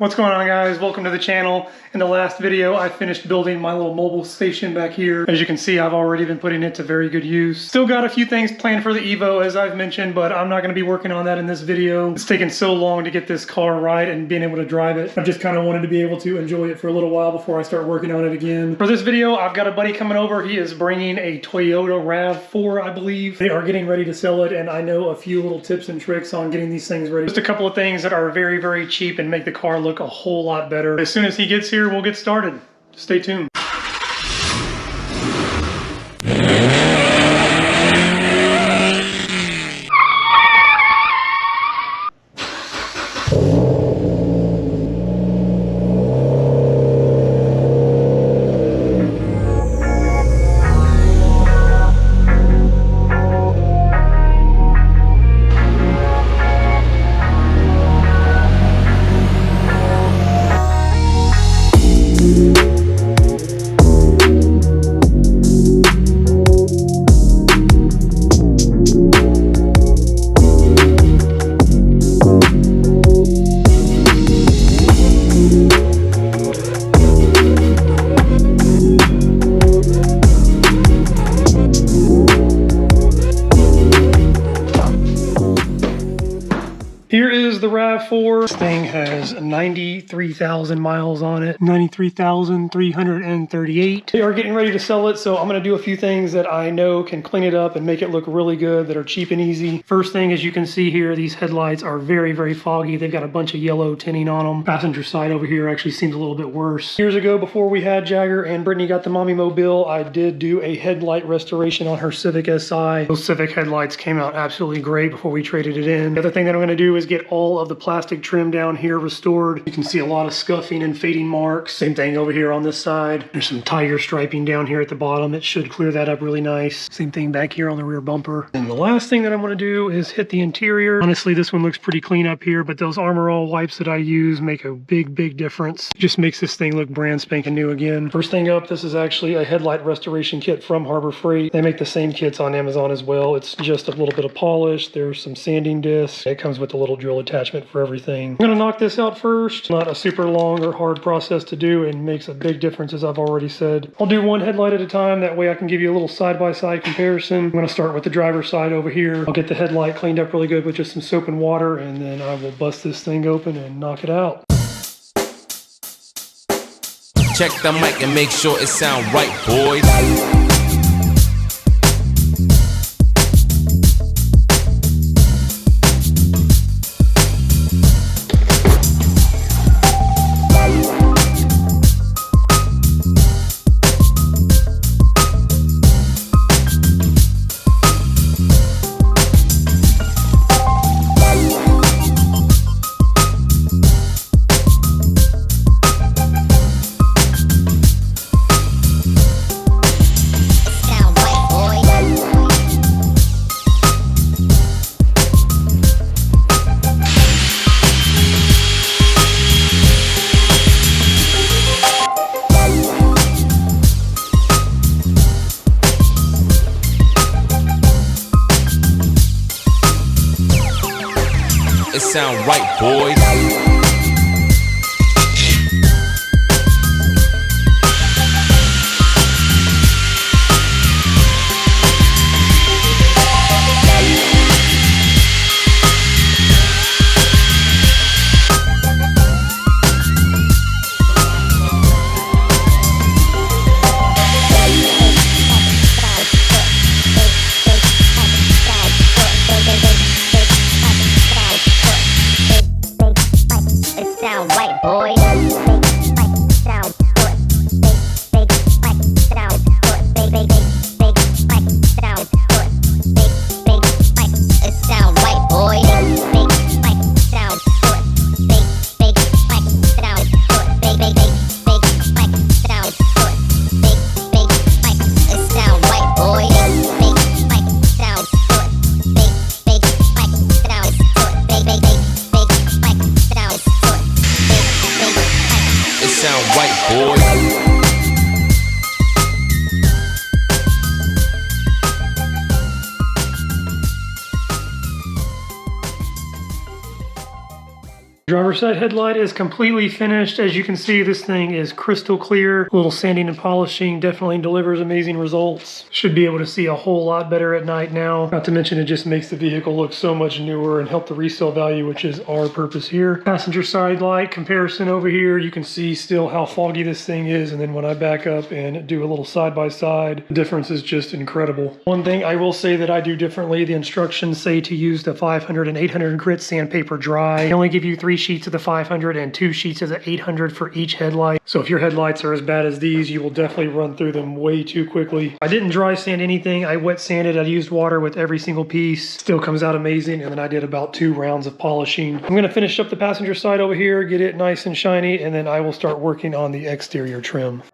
What's going on, guys? Welcome to the channel. In the last video, I finished building my little mobile station back here. As you can see, I've already been putting it to very good use. Still got a few things planned for the Evo, as I've mentioned, but I'm not going to be working on that in this video. It's taken so long to get this car right and being able to drive it. I've just kind of wanted to be able to enjoy it for a little while before I start working on it again. For this video, I've got a buddy coming over. He is bringing a Toyota RAV4, I believe. They are getting ready to sell it, and I know a few little tips and tricks on getting these things ready. Just a couple of things that are very, very cheap and make the car look a whole lot better. As soon as he gets here, we'll get started. Stay tuned. Here is the RAV4. This thing has 93,000 miles on it. 93,338. They are getting ready to sell it, so I'm going to do a few things that I know can clean it up and make it look really good, that are cheap and easy. First thing, as you can see here, these headlights are very, very foggy. They've got a bunch of yellow tinting on them. Passenger side over here actually seems a little bit worse. Years ago, before we had Jagger and Brittany got the Mommy Mobile, I did do a headlight restoration on her Civic Si. Those Civic headlights came out absolutely great before we traded it in. The other thing that I'm going to do is get all of the plastic trim down here restored. You can see a lot of scuffing and fading marks. Same thing over here on this side. There's some tiger striping down here at the bottom. It should clear that up really nice. Same thing back here on the rear bumper. And the last thing that I'm going to do is hit the interior. Honestly, this one looks pretty clean up here, but those Armor All wipes that I use make a big, big difference. Just makes this thing look brand spanking new again. First thing up, this is actually a headlight restoration kit from Harbor Freight. They make the same kits on Amazon as well. It's just a little bit of polish. There's some sanding discs. It comes with a little drill attachment for everything. I'm going to knock this out first. Not a super long or hard process to do, and makes a big difference, as I've already said. I'll do one headlight at a time. That way I can give you a little side-by-side comparison. I'm going to start with the driver's side over here. I'll get the headlight cleaned up really good with just some soap and water, and then I will bust this thing open and knock it out. Check the mic and make sure it sound right, boys. It sound right, boys. Driver's side headlight is completely finished. As you can see, this thing is crystal clear. A little sanding and polishing definitely delivers amazing results. Should be able to see a whole lot better at night now. Not to mention it just makes the vehicle look so much newer and help the resale value, which is our purpose here. Passenger side light comparison over here. You can see still how foggy this thing is, and then when I back up and do a little side by side, the difference is just incredible. One thing I will say that I do differently, the instructions say to use the 500 and 800 grit sandpaper dry. They only give you 3 sheets of the 500 and 2 sheets of the 800 for each headlight. So if your headlights are as bad as these, you will definitely run through them way too quickly. I didn't dry sand anything. I wet sanded. I used water with every single piece. Still comes out amazing. And then I did about 2 rounds of polishing. I'm going to finish up the passenger side over here, get it nice and shiny, and then I will start working on the exterior trim.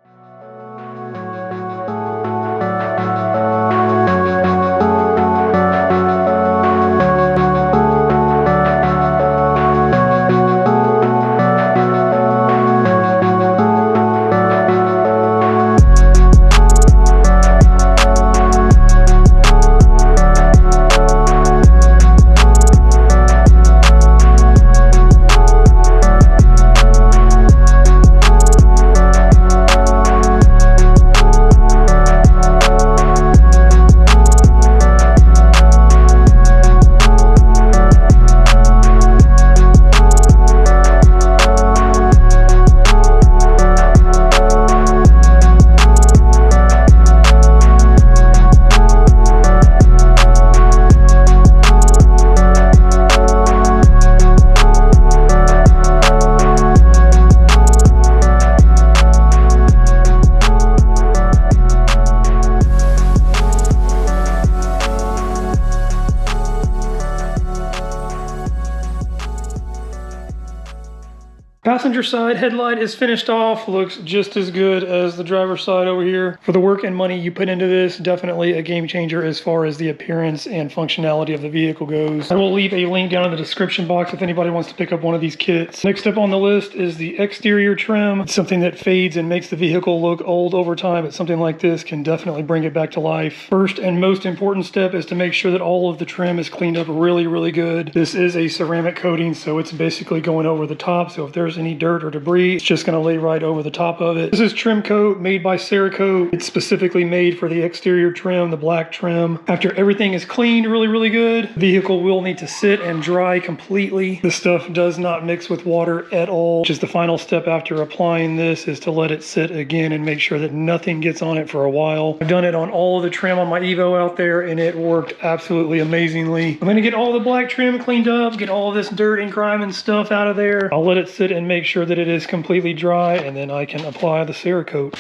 Passenger side headlight is finished off, looks just as good as the driver's side over here. For the work and money you put into this, definitely a game changer as far as the appearance and functionality of the vehicle goes. I will leave a link down in the description box if anybody wants to pick up one of these kits. Next up on the list is the exterior trim. It's something that fades and makes the vehicle look old over time, but something like this can definitely bring it back to life. First and most important step is to make sure that all of the trim is cleaned up really good. This is a ceramic coating, so it's basically going over the top, so if there's any dirt or debris, it's just going to lay right over the top of it. This is trim coat made by Cerakote. It's specifically made for the exterior trim, the black trim. After everything is cleaned really good, the vehicle will need to sit and dry completely. This stuff does not mix with water at all. Just the final step after applying this is to let it sit again and make sure that nothing gets on it for a while. I've done it on all of the trim on my Evo out there and it worked absolutely amazingly. I'm going to get all the black trim cleaned up, get all of this dirt and grime and stuff out of there. I'll let it sit and make sure that it is completely dry, and then I can apply the Cerakote.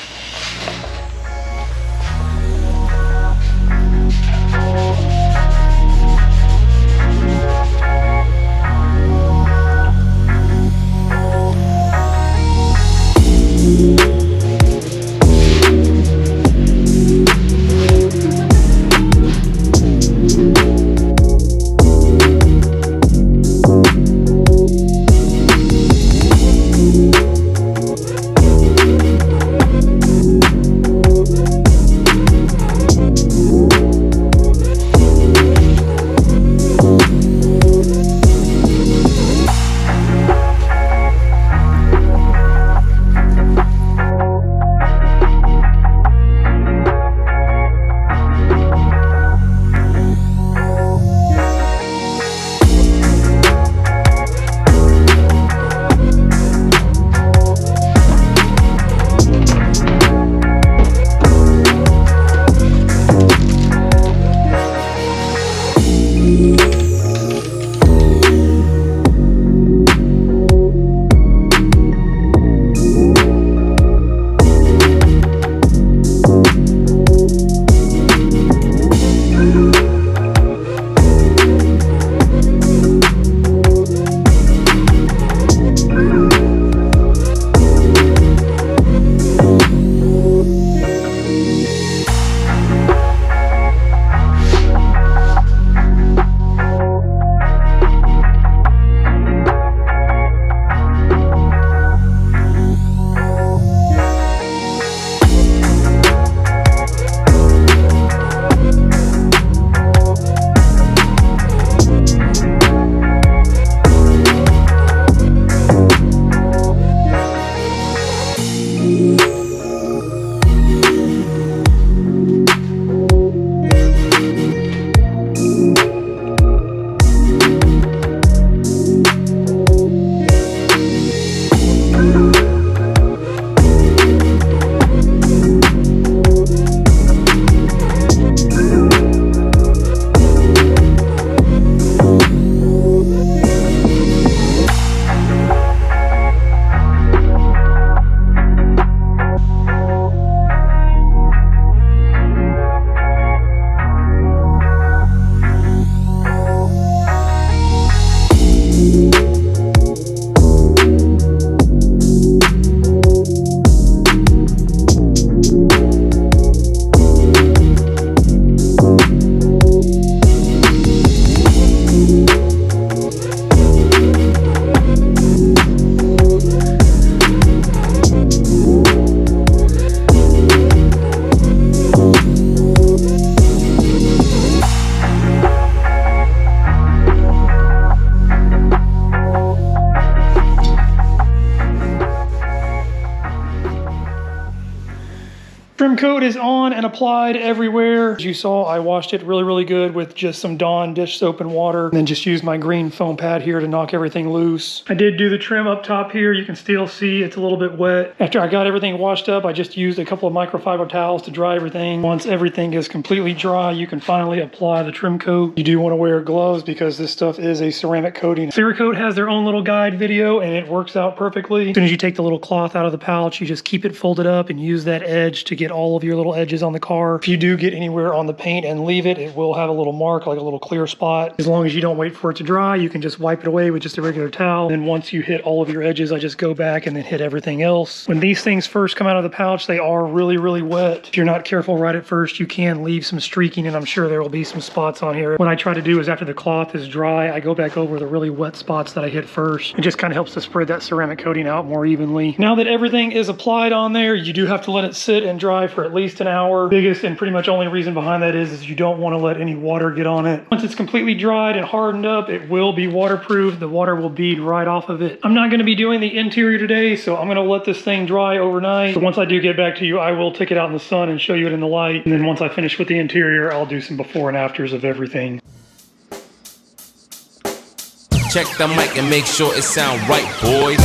coat is on and applied everywhere. As you saw, I washed it really good with just some Dawn dish soap and water, and then just used my green foam pad here to knock everything loose. I did do the trim up top here. You can still see it's a little bit wet. After I got everything washed up, I just used a couple of microfiber towels to dry everything. Once everything is completely dry, you can finally apply the trim coat. You do want to wear gloves because this stuff is a ceramic coating. Cerakote has their own little guide video and it works out perfectly. As soon as you take the little cloth out of the pouch, you just keep it folded up and use that edge to get all of your little edges on the car. If you do get anywhere on the paint and leave it, it will have a little mark, like a little clear spot. As long as you don't wait for it to dry, you can just wipe it away with just a regular towel. And once you hit all of your edges, I just go back and then hit everything else. When these things first come out of the pouch, they are really wet. If you're not careful right at first, you can leave some streaking, and I'm sure there will be some spots on here. What I try to do is after the cloth is dry, I go back over the really wet spots that I hit first. It just kind of helps to spread that ceramic coating out more evenly. Now that everything is applied on there, you do have to let it sit and dry for at least an hour. Biggest and pretty much only reason behind that is you don't want to let any water get on it. Once it's completely dried and hardened up, it will be waterproof. The water will bead right off of it. I'm not going to be doing the interior today, so I'm going to let this thing dry overnight. So once I do get back to you, I will take it out in the sun and show you it in the light. And then once I finish with the interior, I'll do some before and afters of everything. Check the mic and make sure it sound right, boys.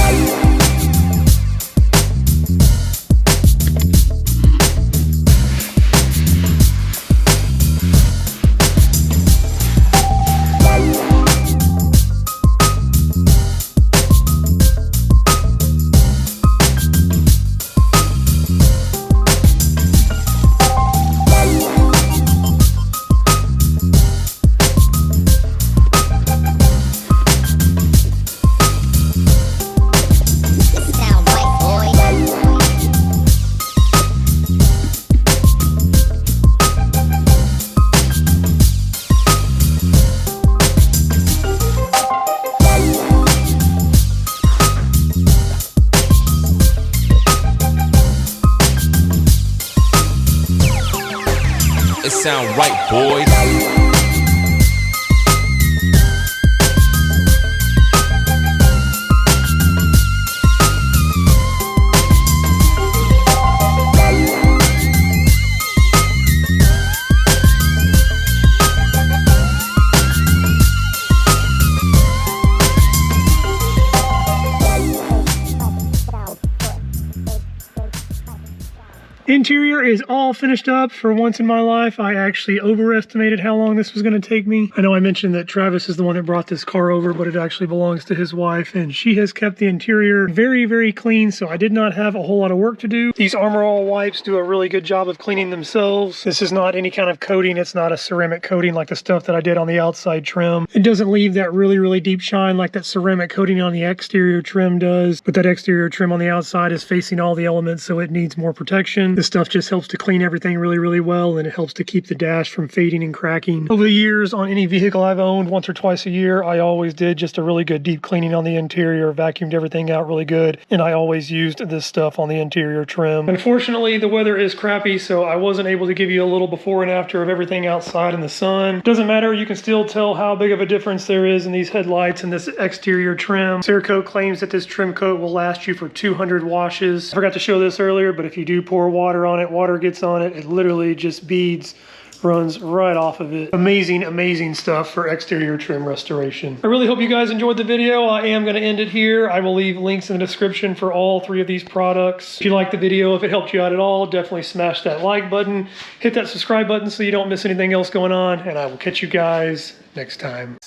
It sound right, boys. Interior is all finished up. For once in my life, I actually overestimated how long this was going to take me. I know I mentioned that Travis is the one that brought this car over, but it actually belongs to his wife, and she has kept the interior very clean, so I did not have a whole lot of work to do. These Armor All wipes do a really good job of cleaning themselves. This is not any kind of coating. It's not a ceramic coating like the stuff that I did on the outside trim. It doesn't leave that really deep shine like that ceramic coating on the exterior trim does, but that exterior trim on the outside is facing all the elements, so it needs more protection. This stuff just helps to clean everything really well, and it helps to keep the dash from fading and cracking. Over the years, on any vehicle I've owned, once or twice a year, I always did just a really good deep cleaning on the interior, vacuumed everything out really good, and I always used this stuff on the interior trim. Unfortunately, the weather is crappy, so I wasn't able to give you a little before and after of everything outside in the sun. Doesn't matter, you can still tell how big of a difference there is in these headlights and this exterior trim. Cerakote claims that this trim coat will last you for 200 washes. I forgot to show this earlier, but if you do pour water on it, water gets on it, it literally just beads, runs right off of it. Amazing stuff for exterior trim restoration. I really hope you guys enjoyed the video. I am going to end it here. I will leave links in the description for all three of these products. If you liked the video, if it helped you out at all, definitely smash that like button, hit that subscribe button so you don't miss anything else going on, and I will catch you guys next time.